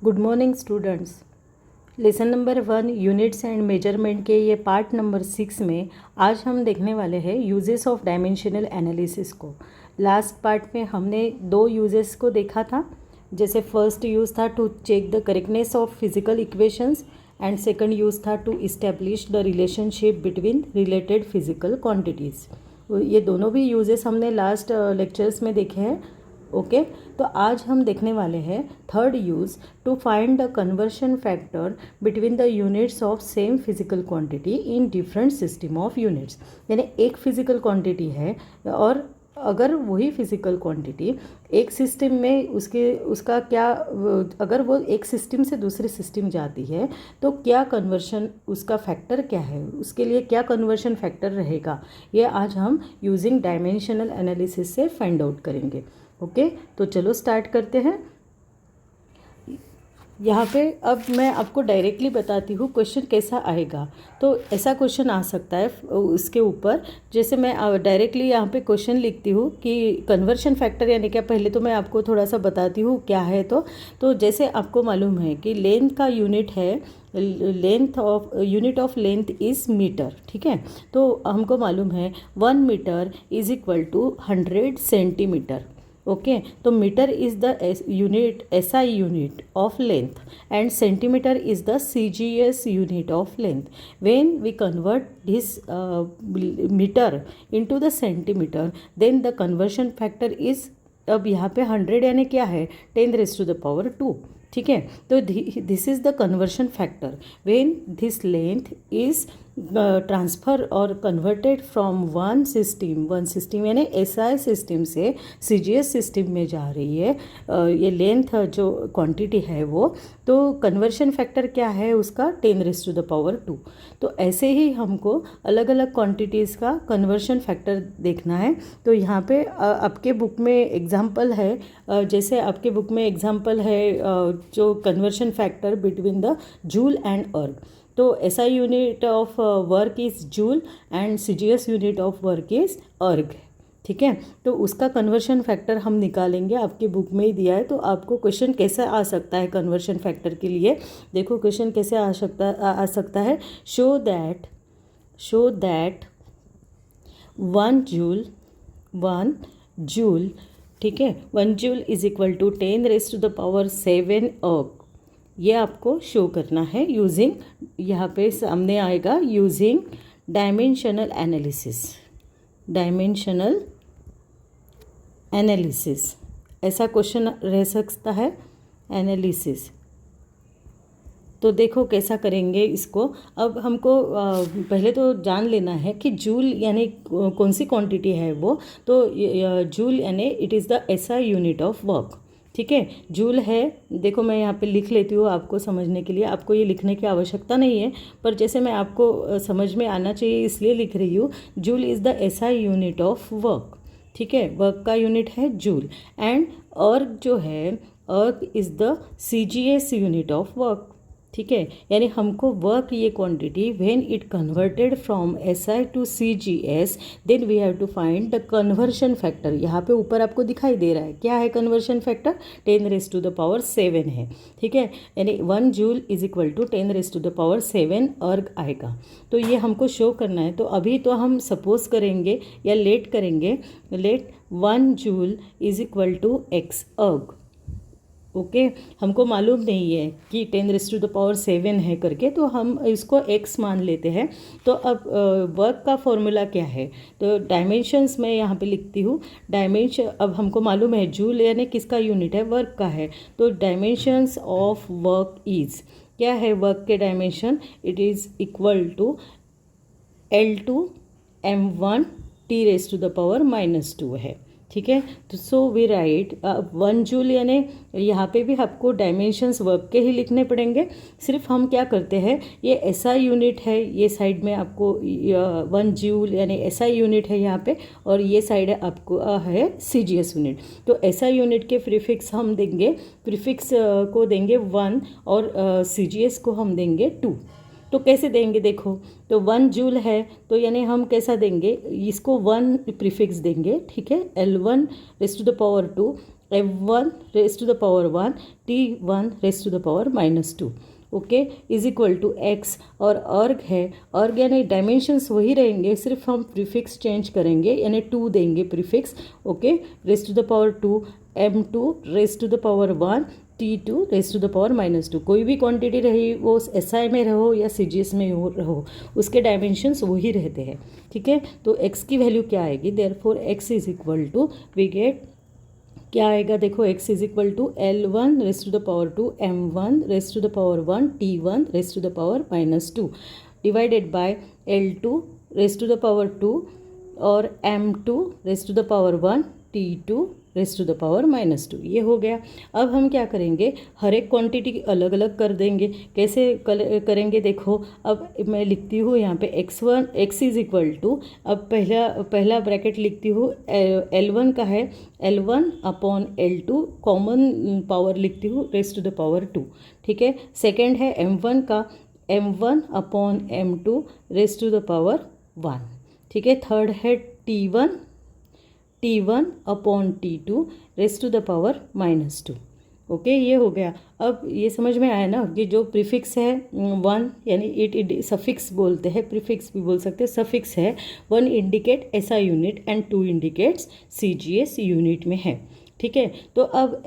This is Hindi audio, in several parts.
Good morning students. Lesson number 1 units and measurement के ये पार्ट नंबर 6 में आज हम देखने वाले हैं यूजेस ऑफ डायमेंशनल एनालिसिस को। लास्ट पार्ट में हमने दो यूजेस को देखा था। जैसे फर्स्ट यूज़ था to check the correctness of physical equations and second use था to establish the relationship between related physical quantities. ये दोनों भी यूजेस हमने लास्ट लेक्चर्स में देखे हैं। ओके तो आज हम देखने वाले हैं third use to find the conversion factor between the units of same physical quantity in different system of units. यानी एक फिजिकल क्वांटिटी है और अगर वही फिजिकल क्वांटिटी एक सिस्टम में उसका क्या, अगर वो एक सिस्टम से दूसरे सिस्टम जाती है तो क्या कन्वर्शन, उसका फैक्टर क्या है, उसके लिए क्या कन्वर्शन फैक्टर रहेगा, ये आज हम यूजिंग डायमेंशनल एनालिसिस से फाइंड आउट करेंगे। ओके तो चलो स्टार्ट करते हैं। यहाँ पे अब मैं आपको डायरेक्टली बताती हूँ क्वेश्चन कैसा आएगा। तो ऐसा क्वेश्चन आ सकता है उसके ऊपर, जैसे मैं डायरेक्टली यहाँ पे क्वेश्चन लिखती हूँ कि कन्वर्शन फैक्टर यानी क्या। पहले तो मैं आपको थोड़ा सा बताती हूँ क्या है। तो जैसे आपको मालूम है कि लेंथ का यूनिट है, unit of length is metre. ठीक है, तो हमको मालूम है 1 metre is equal to 100 centimetre. Okay तो metre is the unit SI unit of length and centimetre is the CGS unit of length. When we convert this metre into the centimetre then the conversion factor is, अब यहाँ पे 100 यानी क्या है 10⁻²। ठीक है, तो this is the conversion factor when this length is transfer और कन्वर्टेड फ्रॉम वन सिस्टम यानी SI सिस्टम से CGS सिस्टम में जा रही है। ये लेंथ जो क्वांटिटी है वो, तो कन्वर्शन फैक्टर क्या है उसका 10⁻²। तो ऐसे ही हमको अलग अलग क्वांटिटीज़ का कन्वर्शन फैक्टर देखना है। तो यहाँ पे आपके बुक में एग्जांपल है, जैसे आपके बुक में एग्जांपल है जो conversion factor between the joule and अर्ग। तो SI unit of work is joule and CGS unit of work is अर्ग। ठीक है, तो उसका कन्वर्शन फैक्टर हम निकालेंगे, आपकी बुक में ही दिया है। तो आपको क्वेश्चन कैसे आ सकता है कन्वर्शन फैक्टर के लिए, देखो क्वेश्चन कैसे आ सकता है। शो दैट 1 जूल, ठीक है, 1 जूल इज इक्वल टू 10⁻7 अर्ग। ये आपको शो करना है यूजिंग, यहाँ पे सामने आएगा यूजिंग डायमेंशनल एनालिसिस। ऐसा क्वेश्चन रह सकता है एनालिसिस। तो देखो कैसा करेंगे इसको। अब हमको पहले तो जान लेना है कि जूल यानी कौन सी क्वांटिटी है वो। तो जूल यानी it is the SI unit of work. ठीक है, जूल है, देखो मैं यहाँ पे लिख लेती हूँ आपको समझने के लिए। आपको ये लिखने की आवश्यकता नहीं है, पर जैसे मैं आपको समझ में आना चाहिए इसलिए लिख रही हूँ। Joule is the SI unit of work. ठीक है, वर्क का यूनिट है जूल। एंड अर्ग जो है, erg is the CGS unit of work. ठीक है, यानी हमको वर्क ये quantity when it converted from SI to CGS then we have to find the conversion factor. यहाँ पे ऊपर आपको दिखाई दे रहा है क्या है कन्वर्शन फैक्टर, 10⁻7 है। ठीक है, यानी 1 जूल इज इक्वल टू 10⁻7 अर्ग आएगा। तो ये हमको शो करना है। तो अभी तो हम सपोज करेंगे या लेट करेंगे, let 1 joule is equal to X erg. Okay हमको मालूम नहीं है कि 10⁻7 है करके, तो हम इसको x मान लेते हैं। तो अब वर्क का फॉर्मूला क्या है, तो डायमेंशंस में यहाँ पे लिखती हूँ। डायमेंशन अब हमको मालूम है जूल यानी किसका यूनिट है, वर्क का है। तो डायमेंशंस ऑफ वर्क इज़, क्या है वर्क के dimension, it is equal to L2 M1 T⁻⁻2 है। ठीक है, तो सो वी राइट 1 जूल यानी यहाँ पे भी आपको डायमेंशंस वर्क के ही लिखने पड़ेंगे। सिर्फ हम क्या करते हैं, ये SI यूनिट है, ये साइड में आपको 1 जूल यानी SI यूनिट है यहाँ पे, और ये साइड है आपको है CGS यूनिट। तो SI यूनिट के प्रीफिक्स हम देंगे, प्रीफिक्स को देंगे 1 और CGS को हम देंगे 2। तो कैसे देंगे देखो, तो 1 जूल है तो यानी हम कैसा देंगे, इसको 1 प्रीफिक्स देंगे। ठीक है, L1⁻2 m1 raise to the power 1 t1 raise to the power -2, okay, is equal to x। और अर्ग है, अर्ग यानी डायमेंशंस वही रहेंगे, सिर्फ हम प्रीफिक्स चेंज करेंगे, यानी 2 देंगे prefix, okay. Raise to the power 2 m2 raise to the power 1 t2 raise to the power -2। कोई भी क्वांटिटी रही, वो SI में रहो या CGS में रहो, उसके डायमेंशंस वही रहते हैं, ठीक है। तो x की वैल्यू क्या आएगी, therefore x is equal to, we get क्या आएगा, देखो x is equal to L1 raise to the power 2 m1 raise to the power 1 t1 raise to the power -2 divided by L2 raise to the power 2 और m2 raise to the power 1 t2 raise to the power -2। ये हो गया। अब हम क्या करेंगे, हर एक क्वांटिटी अलग अलग कर देंगे। कैसे करेंगे, देखो अब मैं लिखती हूँ यहाँ पे x1 x is equal to, अब पहला ब्रैकेट लिखती हूँ, L1 का है L1 upon L2 common power लिखती हूँ रेस टू द पावर 2, ठीक है। सेकेंड है m1 का m1 upon m2 raise to the power 1, ठीक है। थर्ड है T1 upon T2 raise to the power -2, okay. ये हो गया। अब ये समझ में आया ना कि जो प्रीफिक्स है 1, यानी इट सफिक्स बोलते हैं, प्रीफिक्स भी बोल सकते हैं, सफिक्स है 1 indicate SI unit and 2 indicates CGS unit में है, ठीक है। तो अब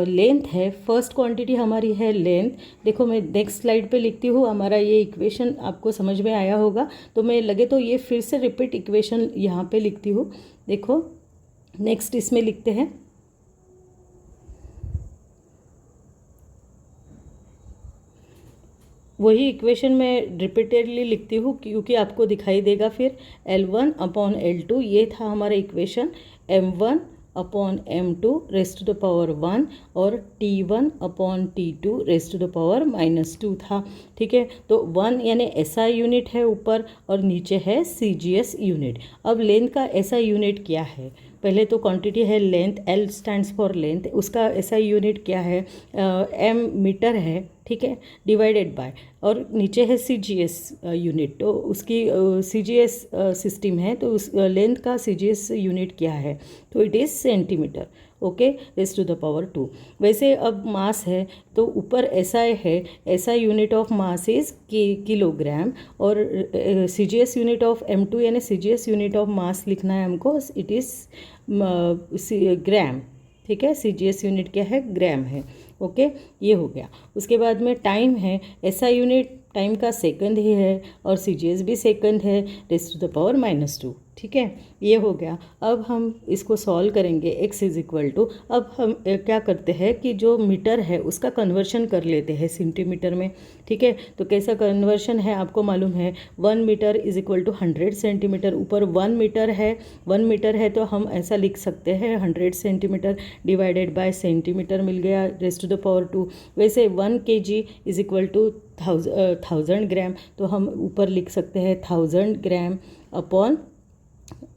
लेंथ है, फर्स्ट क्वांटिटी हमारी है लेंथ। देखो मैं नेक्स्ट स्लाइड पे लिखती हूँ, हमारा ये इक्वेशन आपको समझ में आया होगा, तो मैं लगे तो ये फिर से रिपीट इक्वेशन यहाँ पे लिखती हूँ। देखो नेक्स्ट इसमें लिखते हैं, वही इक्वेशन मैं रिपीटेडली लिखती हूँ क्योंकि आपको दिखाई देगा फिर। L1 अपॉन L2 ये था हमारा equation, m1 upon m2 raise to the power 1 और t1 upon t2 raise to the power -2 था, ठीक है। तो 1 यानी SI यूनिट है ऊपर और नीचे है CGS यूनिट। अब लेंथ का SI यूनिट क्या है, पहले तो क्वांटिटी है length, L stands for length, उसका SI यूनिट क्या है, m मीटर है, ठीक है, डिवाइडेड बाय, और नीचे है CGS यूनिट, तो उसकी CGS सिस्टम है, तो उस लेंथ का CGS यूनिट क्या है, तो it is centimetre, okay, raise to the power 2। वैसे अब मास है तो ऊपर SI है, SI unit of mass is kilogram, और CGS यूनिट ऑफ m2 यानी CGS यूनिट ऑफ मास लिखना है हमको, इट इज़ ग्राम, ठीक है। CGS यूनिट क्या है, ग्राम है, ओके। ये हो गया। उसके बाद में टाइम है, SI यूनिट टाइम का सेकंड ही है और CGS भी सेकंड है, रेस टू द पावर -2, ठीक है। ये हो गया। अब हम इसको सॉल्व करेंगे, x इज इक्वल टू, अब हम क्या करते हैं कि जो मीटर है उसका कन्वर्शन कर लेते हैं सेंटीमीटर में, ठीक है। तो कैसा कन्वर्शन है आपको मालूम है, 1 metre is equal to 100 centimetre, ऊपर 1 मीटर है तो हम ऐसा लिख सकते हैं 100 सेंटीमीटर डिवाइडेड बाय सेंटीमीटर मिल गया रेस टू द पावर 2। वैसे 1 kg इज इक्वल टू 1000 ग्राम, तो हम ऊपर लिख सकते हैं 1000 ग्राम अपॉन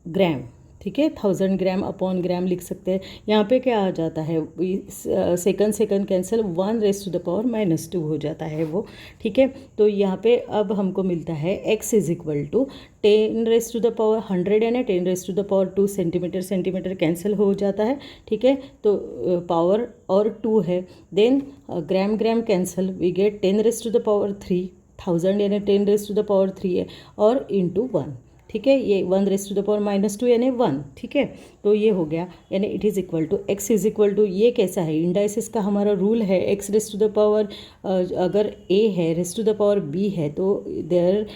ग्राम, ठीक है, 1000 ग्राम अपॉन ग्राम लिख सकते हैं। यहाँ पे क्या आ जाता है, second cancel, 1 raise to the power -2 हो जाता है वो, ठीक है। तो यहाँ पे अब हमको मिलता है x is equal to 10 raise to the power 100 यानी 10 raise to the power 2, centimetre cancel हो जाता है, ठीक है। तो पावर और 2 है, then gram cancel, we get 10 raise to the power 3, 1000 यानी 10 रेस टू द पावर 3 है, और इंटू 1, ठीक है। ये 1 रेस टू द पावर -2 यानी 1, ठीक है। तो ये हो गया, यानी it is equal to x is equal to, ये कैसा है, इंडाइसिस का हमारा रूल है, x raise to the power अगर a है, raise to the power b है, तो there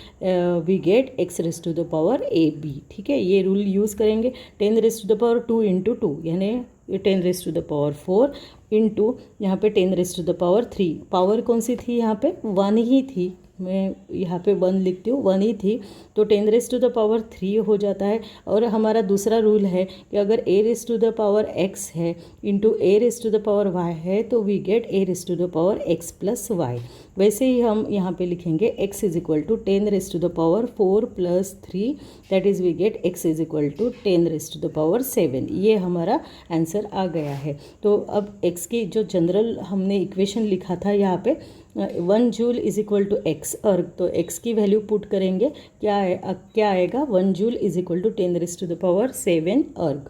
we get x raise to the power ab, ठीक है। ये रूल यूज़ करेंगे। 10 raise to the power 2 into 2 यानी 10 raise to the power 4 into यहाँ पे 10 raise to the power 3, power कौन सी थी यहाँ पे, 1 ही थी, मैं यहाँ पे 1 लिखती हूँ, 1 ही थी, तो 10 रेस टू द पावर 3 हो जाता है। और हमारा दूसरा रूल है कि अगर a raise to the power x है into a raise to the power y है, तो we get a raise to the power x plus y। वैसे ही हम यहाँ पे लिखेंगे x is equal to 10 raise to the power 4 plus 3, that is we get x is equal to 10 raise to the power 7। ये हमारा आंसर आ गया है। तो अब x की जो जनरल हमने इक्वेशन लिखा था यहाँ पे 1 joule is equal to x, और तो x की वैल्यू पुट करेंगे, क्या आएगा, 1 joule is equal to 10 raise to the power 7 erg,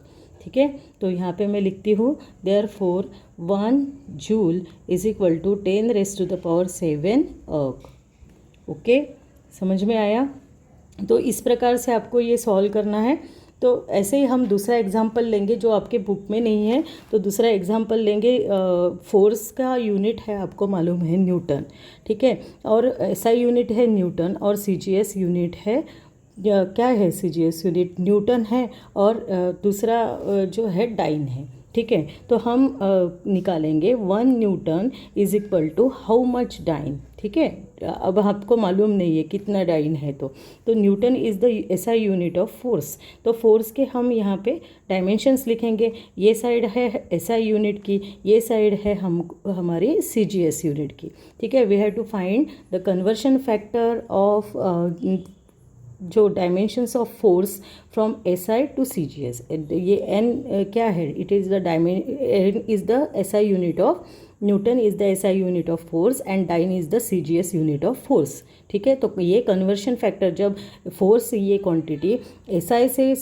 ठीक है। तो यहाँ पे मैं लिखती हूँ therefore 1 joule is equal to 10⁻⁷ erg. Okay, समझ में आया। तो इस प्रकार से आपको ये सॉल्व करना है। तो ऐसे ही हम दूसरा एग्जाम्पल लेंगे जो आपके बुक में नहीं है। तो दूसरा एग्जाम्पल लेंगे, फोर्स का यूनिट है आपको मालूम है न्यूटन, ठीक है। और ऐसा यूनिट है न्यूटन और CGS यूनिट है, क्या है CGS यूनिट न्यूटन है, और दूसरा जो है डाइन है, ठीक है। तो हम निकालेंगे 1 newton is equal to how much dyne, ठीक है। अब आपको मालूम नहीं है कितना डाइन है, तो न्यूटन इज़ द ऐसा यूनिट ऑफ फोर्स। तो फोर्स के हम यहाँ पे डायमेंशंस लिखेंगे। ये साइड है SI यूनिट की, ये साइड है हमारी CGS यूनिट की, ठीक है। We have to find the conversion factor of जो dimensions of force from SI to CGS। ये N क्या है, it is the N is the SI unit of newton, is the SI unit of force and dyne is the CGS unit of force, ठीक है। तो ये कन्वर्शन फैक्टर, जब फोर्स ये क्वांटिटी SI से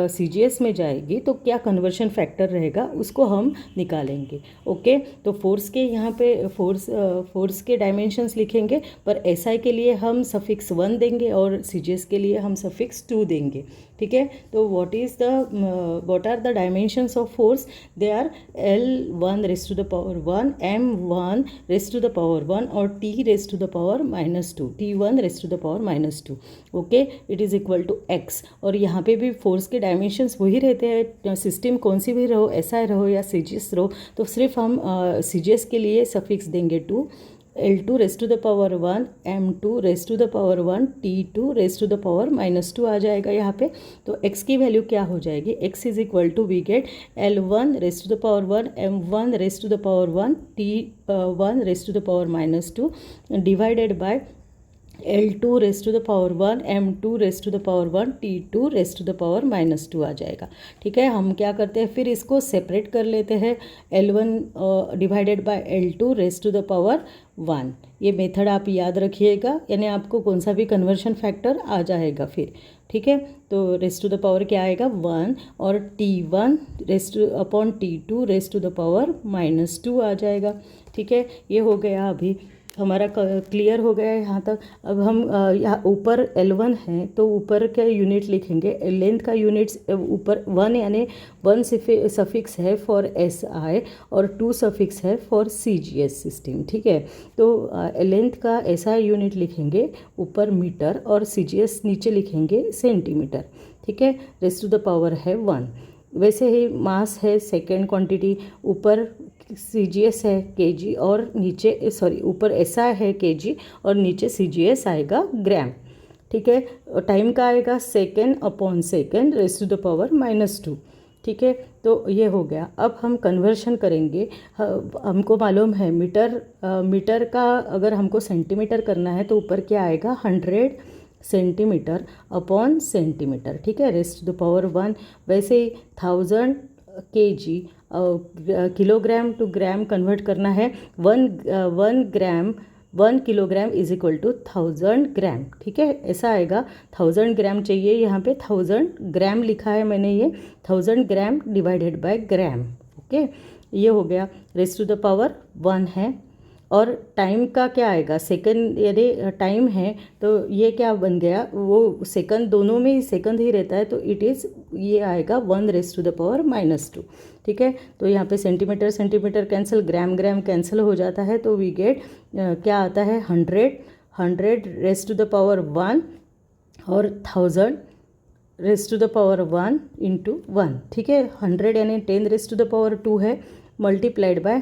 CGS में जाएगी तो क्या कन्वर्शन फैक्टर रहेगा उसको हम निकालेंगे। ओके, तो फोर्स के यहाँ पे फोर्स के डायमेंशंस लिखेंगे, पर SI के लिए हम सफिक्स 1 देंगे और CGS के लिए हम सफिक्स 2 देंगे, ठीक है। तो what are the dimensions of force? They are L1 raise to the power 1, M1 raise to the power 1 और T raise to the power -2, T1 raise to the power -2। Okay, it is equal to x। और यहाँ पे भी फोर्स के डायमेंशंस वही रहते हैं, सिस्टम कौन सी भी रहो, SI रहो या CGS रहो, तो सिर्फ हम CGS के लिए सफिक्स देंगे 2, L2 raise to the power 1, M2 raise to the power 1, T2 raise to the power -2 आ जाएगा यहाँ पे। तो x की वैल्यू क्या हो जाएगी? x is equal to we get L1 raise to the power 1, M1 raise to the power 1, T1 raise to the power -2 divided by L2 raise to the power 1, M2 raise to the power 1, T2 raise to the power -2 आ जाएगा, ठीक है। हम क्या करते हैं, फिर इसको सेपरेट कर लेते हैं, L1 divided by L2 raise to the power 1। ये मेथड आप याद रखिएगा, यानी आपको कौन सा भी कन्वर्शन फैक्टर आ जाएगा फिर, ठीक है। तो रेज़ टू द पावर क्या आएगा 1, और T1 raise to upon T2 raise to the power -2 आ जाएगा, ठीक है। ये हो गया, अभी हमारा क्लियर हो गया है यहाँ तक। अब हम यहाँ ऊपर L1 है तो ऊपर का यूनिट लिखेंगे, लेंथ का यूनिट्स ऊपर 1 यानी 1 सफिक्स है फॉर SI और 2 सफिक्स है फॉर CGS सिस्टम, ठीक है। तो लेंथ का SI यूनिट लिखेंगे ऊपर मीटर और CGS नीचे लिखेंगे सेंटीमीटर, ठीक है। रेज़ टू द पावर है 1। वैसे ही मास है सेकेंड क्वांटिटी, ऊपर CGS है kg और नीचे ऊपर SI है kg और नीचे CGS आएगा ग्राम, ठीक है। टाइम का आएगा second upon second raise to the power -2, ठीक है। तो ये हो गया। अब हम कन्वर्शन करेंगे। हमको मालूम है मीटर का अगर हमको सेंटीमीटर करना है तो ऊपर क्या आएगा 100 सेंटीमीटर अपॉन सेंटीमीटर, ठीक है, रेज़ टू द पावर 1। वैसे ही 1000 kg kilogram to gram convert करना है, 1 kilogram is equal to 1000 gram, ठीक है। ऐसा आएगा 1000 ग्राम चाहिए, यहाँ पे 1000 ग्राम लिखा है मैंने, ये 1000 gram divided by gram, okay. ये हो गया, रेज़ टू द पावर 1 है। और टाइम का क्या आएगा, सेकंड, यदि टाइम है तो ये क्या बन गया, वो सेकंड, दोनों में ही सेकंड ही रहता है, तो इट इज़ ये आएगा 1 रेज़ टू द पावर -2, ठीक है। तो यहाँ पे सेंटीमीटर कैंसिल, ग्राम कैंसिल हो जाता है, तो वी गेट क्या आता है 100 रेज़ टू द पावर 1 और 1000 raise to the power 1 into 1, ठीक है। 100 यानी 10 रेज़ टू द पावर 2 है, मल्टीप्लाइड बाय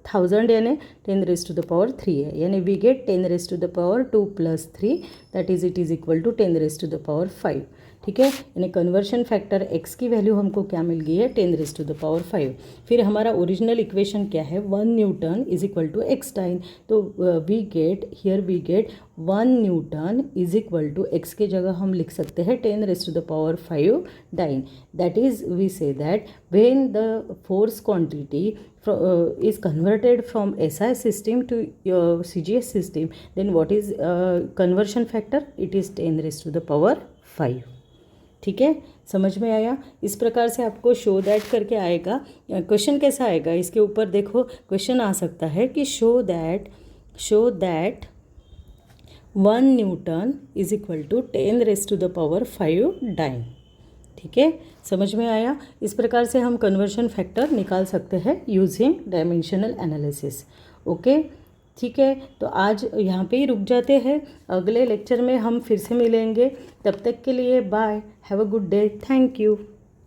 1000 यानी 10 रेज़ टू द पावर 3 है, यानी we get 10 raise to the power 2 + 3 that is it is equal to 10 raise to the power 5, ठीक है। यानी कन्वर्शन फैक्टर x की वैल्यू हमको क्या मिल गई है 10 रेज़ टू द पावर 5। फिर हमारा ओरिजिनल इक्वेशन क्या है, 1 newton is equal to x time. तो we get 1 newton is equal to x के जगह हम लिख सकते हैं 10 raise to the power 5 dyne. That is we say that when the force quantity is converted from SI system to CGS system, then what is conversion factor? It is 10 raised to the power 5, ठीक है, समझ में आया। इस प्रकार से आपको शो दैट करके आएगा। क्वेश्चन कैसा आएगा इसके ऊपर देखो, क्वेश्चन आ सकता है कि show that 1 newton is equal to 10⁵ dyne. ठीक है, समझ में आया। इस प्रकार से हम कन्वर्शन फैक्टर निकाल सकते हैं यूजिंग डायमेंशनल एनालिसिस। ओके, ठीक है, तो आज यहाँ पे ही रुक जाते हैं। अगले लेक्चर में हम फिर से मिलेंगे। तब तक के लिए bye, have a good day, thank you.